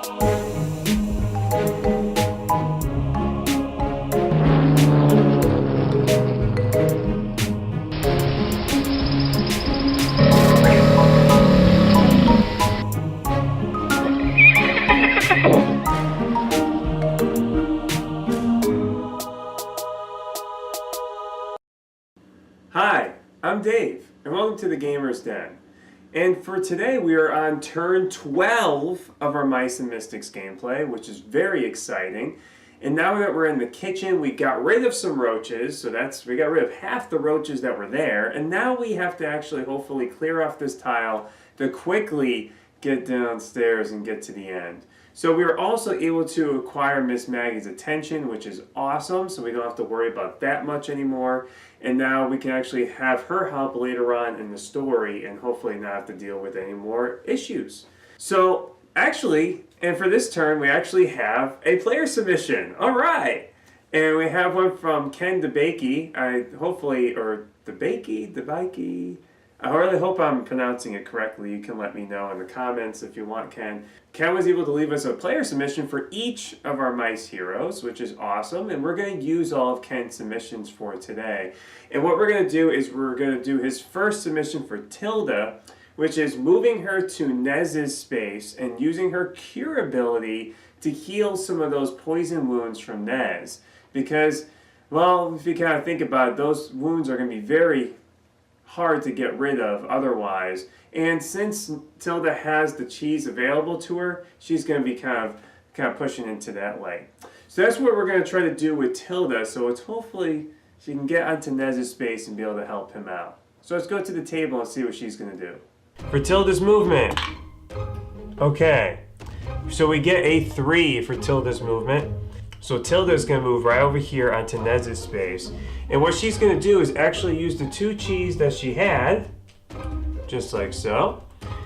Hi, I'm Dave, and welcome to the Gamer's Den. And for today, we are on turn 12 of our Mice and Mystics gameplay, which is very exciting. And now that we're in the kitchen, we got rid of some roaches, so we got rid of half the roaches that were there. And now we have to actually hopefully clear off this tile to quickly get downstairs and get to the end. So we were also able to acquire Miss Maggie's attention, which is awesome, so we don't have to worry about that much anymore. And now we can actually have her help later on in the story and hopefully not have to deal with any more issues. So actually, and for this turn, we actually have a player submission. All right. And we have one from Ken Debaeke. Debaeke. I really hope I'm pronouncing it correctly. You can let me know in the comments if you want, Ken. Ken was able to leave us a player submission for each of our mice heroes, which is awesome. And we're going to use all of Ken's submissions for today. And what we're going to do is we're going to do his first submission for Tilda, which is moving her to Nez's space and using her cure ability to heal some of those poison wounds from Nez. Because, well, if you kind of think about it, those wounds are going to be very hard to get rid of otherwise. And since Tilda has the cheese available to her, she's going to be kind of pushing into that light. So that's what we're going to try to do with Tilda. So it's hopefully she can get onto Nez's space and be able to help him out. So let's go to the table and see what she's going to do. For Tilda's movement. Okay. So we get a 3 for Tilda's movement. So Tilda's going to move right over here onto Nez's space. And what she's going to do is actually use the 2 cheese that she had, just like so.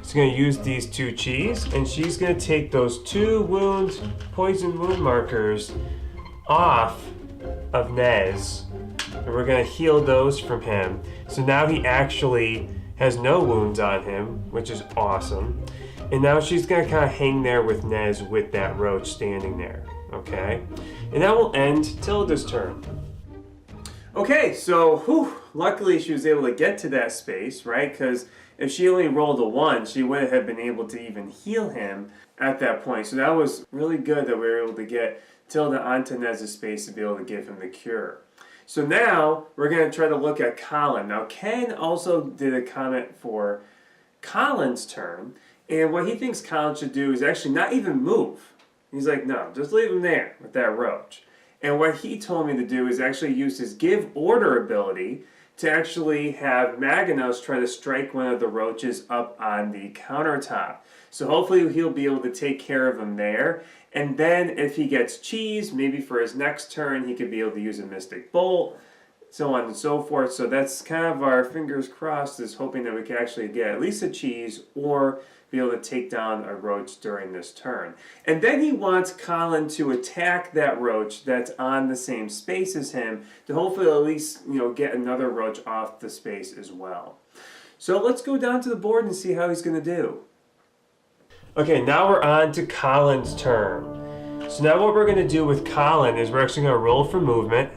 She's going to use these 2 cheese, and she's going to take those 2 poison wound markers off of Nez. And we're going to heal those from him. So now he actually has no wounds on him, which is awesome. And now she's going to kind of hang there with Nez with that roach standing there. Okay, and that will end Tilda's turn. Okay, so luckily she was able to get to that space, right? Because if she only rolled a 1, she wouldn't have been able to even heal him at that point. So that was really good that we were able to get Tilda onto Nez's space to be able to give him the cure. So now we're going to try to look at Collin. Now Ken also did a comment for Collin's turn, and what he thinks Collin should do is actually not even move. He's like, no, just leave him there with that roach. And what he told me to do is actually use his give order ability to actually have Maginos try to strike one of the roaches up on the countertop. So hopefully he'll be able to take care of him there. And then if he gets cheese, maybe for his next turn, he could be able to use a Mystic Bolt, so on and so forth. So that's kind of our fingers crossed, is hoping that we can actually get at least a cheese or be able to take down a roach during this turn. And then he wants Collin to attack that roach that's on the same space as him to hopefully at least, get another roach off the space as well. So let's go down to the board and see how he's going to do. Okay, now we're on to Collin's turn. So now what we're going to do with Collin is we're actually going to roll for movement.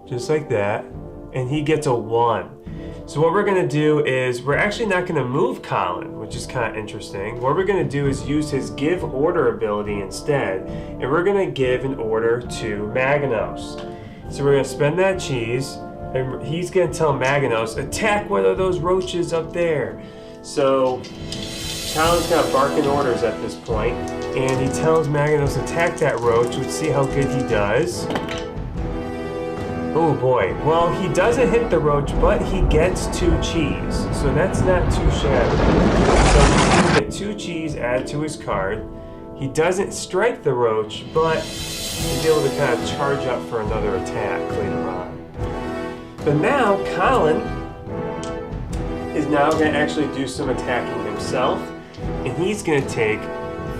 Just like that. And he gets a 1. So what we're going to do is we're actually not going to move Collin, which is kind of interesting. What we're going to do is use his give order ability instead, and we're going to give an order to Maginos. So we're going to spend that cheese, and he's going to tell Maginos, attack one of those roaches up there. So Collin's kind of barking orders at this point, and he tells Maginos, attack that roach. Let's see how good he does. Oh boy, well he doesn't hit the roach, but he gets 2 cheese, so that's not too shabby. So he's going to get 2 cheese added to his card. He doesn't strike the roach, but he's able to kind of charge up for another attack later on. But now Collin is now going to actually do some attacking himself, and he's going to take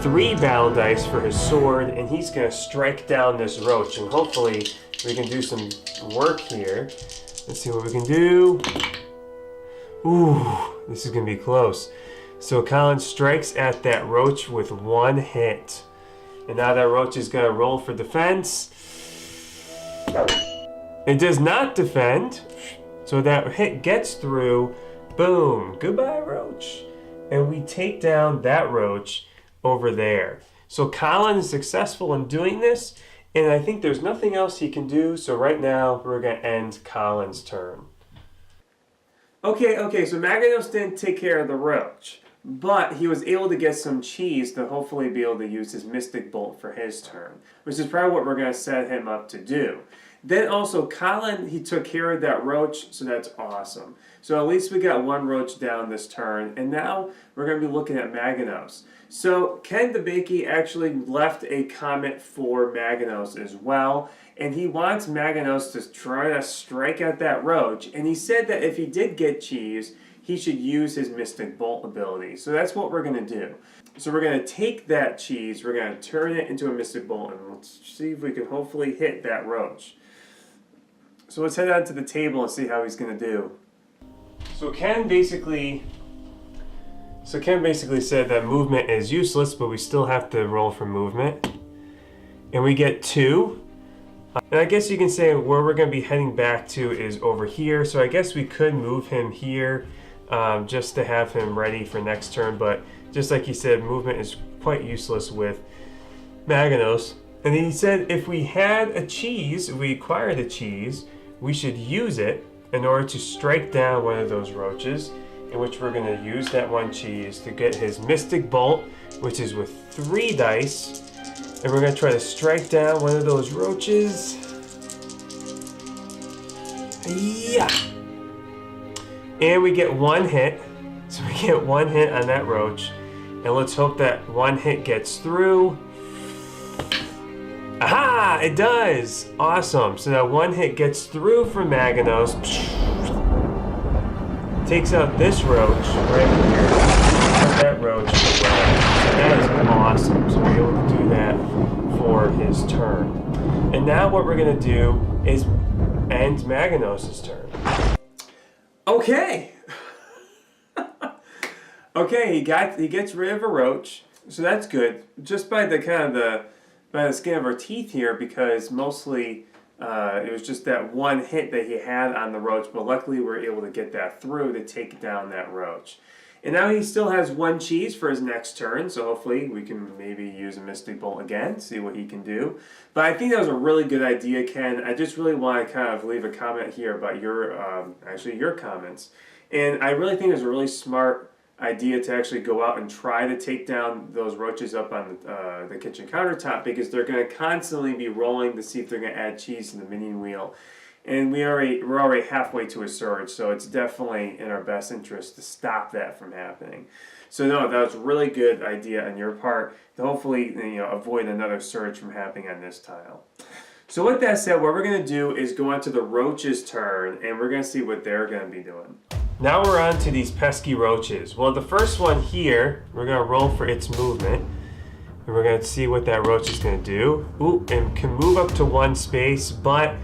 3 battle dice for his sword, and he's going to strike down this roach, and hopefully we can do some work here. Let's see what we can do. Ooh, this is going to be close. So Collin strikes at that roach with one hit. And now that roach is going to roll for defense. It does not defend. So that hit gets through. Boom. Goodbye, roach. And we take down that roach over there. So Collin is successful in doing this. And I think there's nothing else he can do. So right now, we're going to end Collin's turn. Okay, so Maginos didn't take care of the roach. But he was able to get some cheese to hopefully be able to use his Mystic Bolt for his turn. Which is probably what we're going to set him up to do. Then also, Collin, he took care of that roach, so that's awesome. So at least we got one roach down this turn. And now we're going to be looking at Maginos. So Ken Debaeke actually left a comment for Maginos as well. And he wants Maginos to try to strike at that roach. And he said that if he did get cheese, he should use his Mystic Bolt ability. So that's what we're going to do. So we're going to take that cheese, we're going to turn it into a Mystic Bolt, and let's see if we can hopefully hit that roach. So let's head out to the table and see how he's going to do. So Ken basically said that movement is useless, but we still have to roll for movement. And we get 2. And I guess you can say where we're going to be heading back to is over here. So I guess we could move him here just to have him ready for next turn. But just like he said, movement is quite useless with Maginos. And then he said if we had a cheese, if we acquired a cheese, we should use it in order to strike down one of those roaches, in which we're going to use that one cheese to get his Mystic Bolt, which is with 3 dice. And we're going to try to strike down one of those roaches. Yeah! And we get 1 hit. So we get 1 hit on that roach. And let's hope that 1 hit gets through. Aha! It does! Awesome. So that 1 hit gets through for Maginos. Takes out this roach right here. That roach as well. So that is awesome. So we're able to do that for his turn. And now what we're going to do is end Maginos' turn. Okay! Okay, he gets rid of a roach. So that's good. Just by the by the skin of our teeth here, because mostly it was just that 1 hit that he had on the roach, but luckily we were able to get that through to take down that roach. And now he still has 1 cheese for his next turn, so hopefully we can maybe use a Mystic Bolt again, see what he can do. But I think that was a really good idea, Ken. I just really want to kind of leave a comment here about your comments. And I really think it was a really smart idea to actually go out and try to take down those roaches up on the kitchen countertop, because they're going to constantly be rolling to see if they're going to add cheese to the minion wheel. And we're already halfway to a surge, so it's definitely in our best interest to stop that from happening. So no, that was a really good idea on your part to hopefully avoid another surge from happening on this tile. So with that said, what we're going to do is go on to the roaches' turn, and we're going to see what they're going to be doing. Now we're on to these pesky roaches. Well, the first one here, we're going to roll for its movement. And we're going to see what that roach is going to do. Ooh, and can move up to 1 space, but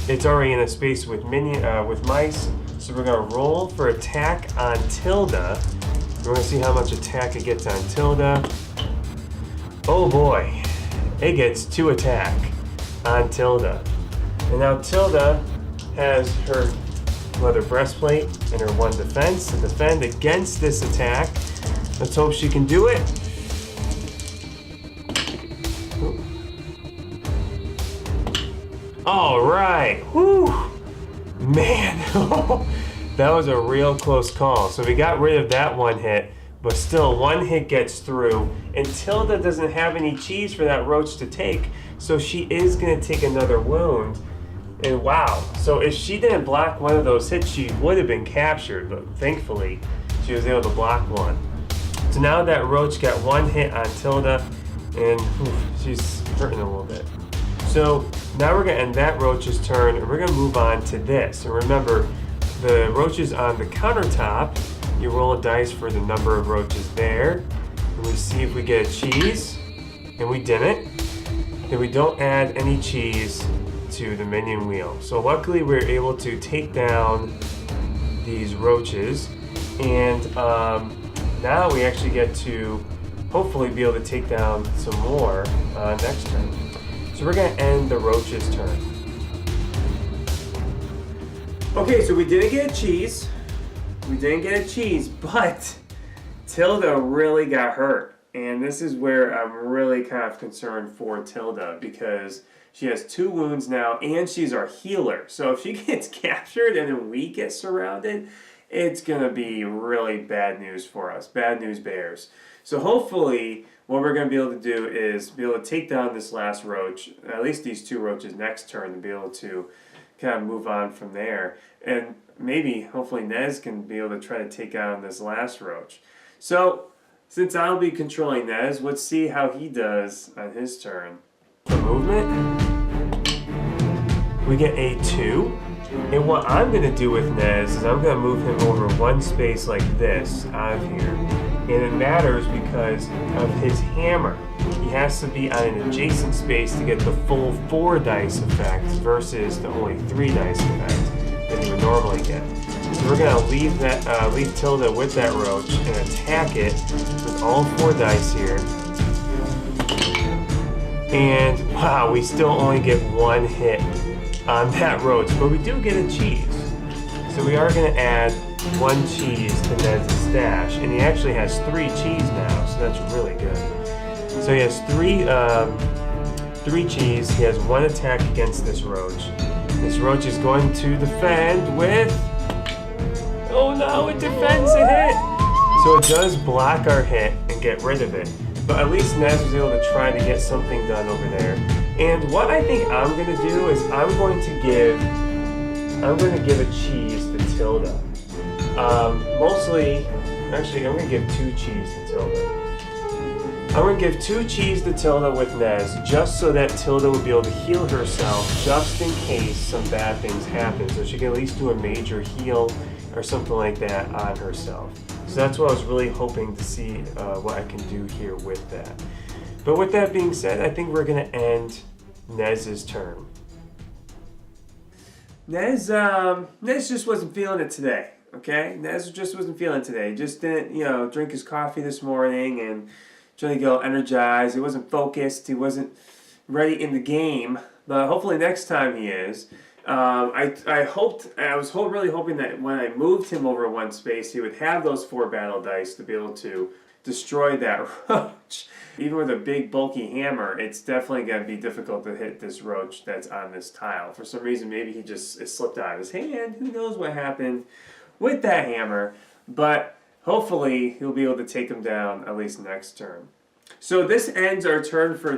it's already in a space with mice. So we're going to roll for attack on Tilda. We're going to see how much attack it gets on Tilda. Oh boy, it gets 2 attack on Tilda. And now Tilda has her leather breastplate and her 1 defense to defend against this attack. Let's hope she can do it. All right, whew, man, that was a real close call. So we got rid of that 1 hit, but still 1 hit gets through, and Tilda doesn't have any cheese for that roach to take, so she is gonna take another wound. And wow, so if she didn't block 1 of those hits, she would have been captured, but thankfully she was able to block 1. So now that roach got 1 hit on Tilda, and she's hurting a little bit. So now we're going to end that roach's turn, and we're going to move on to this. And remember, the roaches on the countertop, you roll a dice for the number of roaches there, and we see if we get a cheese, and we didn't. Then we don't add any cheese to the minion wheel. So luckily we're able to take down these roaches, and now we actually get to hopefully be able to take down some more next turn. So we're going to end the Roach's turn. Okay, so we didn't get a cheese. We didn't get a cheese, but Tilda really got hurt. And this is where I'm really kind of concerned for Tilda, because she has 2 wounds now and she's our healer. So if she gets captured and then we get surrounded, it's going to be really bad news for us. Bad news bears. So hopefully what we're going to be able to do is be able to take down this last roach, at least these 2 roaches next turn, and be able to kind of move on from there. And maybe, hopefully, Nez can be able to try to take on this last roach. So, since I'll be controlling Nez, let's see how he does on his turn. For movement, we get a 2. And what I'm going to do with Nez is I'm going to move him over 1 space like this out of here. And it matters because of his hammer. He has to be on an adjacent space to get the full 4 dice effect versus the only 3 dice effect that he would normally get. So we're going to leave Tilda with that roach and attack it with all 4 dice here. And wow, we still only get 1 hit on that roach, but we do get a cheese. So we are going to add 1 cheese to Ned's stash, and he actually has 3 cheese now, so that's really good. So he has 3 cheese. He has 1 attack against this roach. This roach is going to defend with... Oh no, it defends a hit! So it does block our hit and get rid of it. But at least Nez was able to try to get something done over there. And what I think I'm going to do is I'm going to give a cheese to Tilda. Actually, I'm going to give 2 cheese to Tilda. I'm going to give 2 cheese to Tilda with Nez, just so that Tilda will be able to heal herself, just in case some bad things happen. So she can at least do a major heal or something like that on herself. So that's what I was really hoping to see what I can do here with that. But with that being said, I think we're going to end Nez's turn. Nez just wasn't feeling it today, okay? Nez just wasn't feeling it today. He just didn't, drink his coffee this morning and trying to get all energized. He wasn't focused. He wasn't ready in the game. But hopefully next time he is. I was really hoping that when I moved him over 1 space, he would have those 4 battle dice to be able to destroy that roach. Even with a big bulky hammer, it's definitely going to be difficult to hit this roach that's on this tile. For some reason, maybe it slipped out of his hand. Who knows what happened with that hammer. But hopefully, he'll be able to take him down at least next turn. So this ends our turn for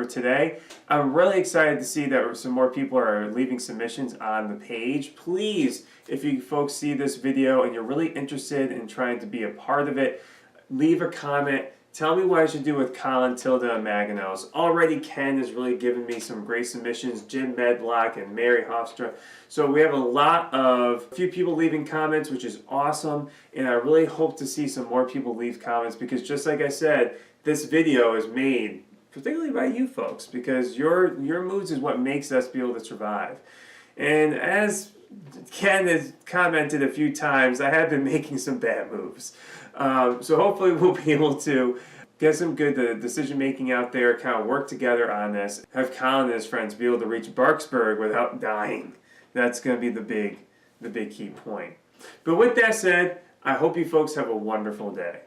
today. I'm really excited to see that some more people are leaving submissions on the page. Please, if you folks see this video and you're really interested in trying to be a part of it, leave a comment. Tell me what I should do with Collin, Tilda, and Maginos. Already Ken has really given me some great submissions, Jim Medlock and Mary Hofstra. So we have a few people leaving comments, which is awesome. And I really hope to see some more people leave comments, because just like I said, this video is made particularly by you folks, because your moods is what makes us be able to survive. And as Ken has commented a few times, I have been making some bad moves. So hopefully we'll be able to get some good decision making out there, kind of work together on this, have Collin and his friends be able to reach Barksburg without dying. That's going to be the big key point. But with that said, I hope you folks have a wonderful day.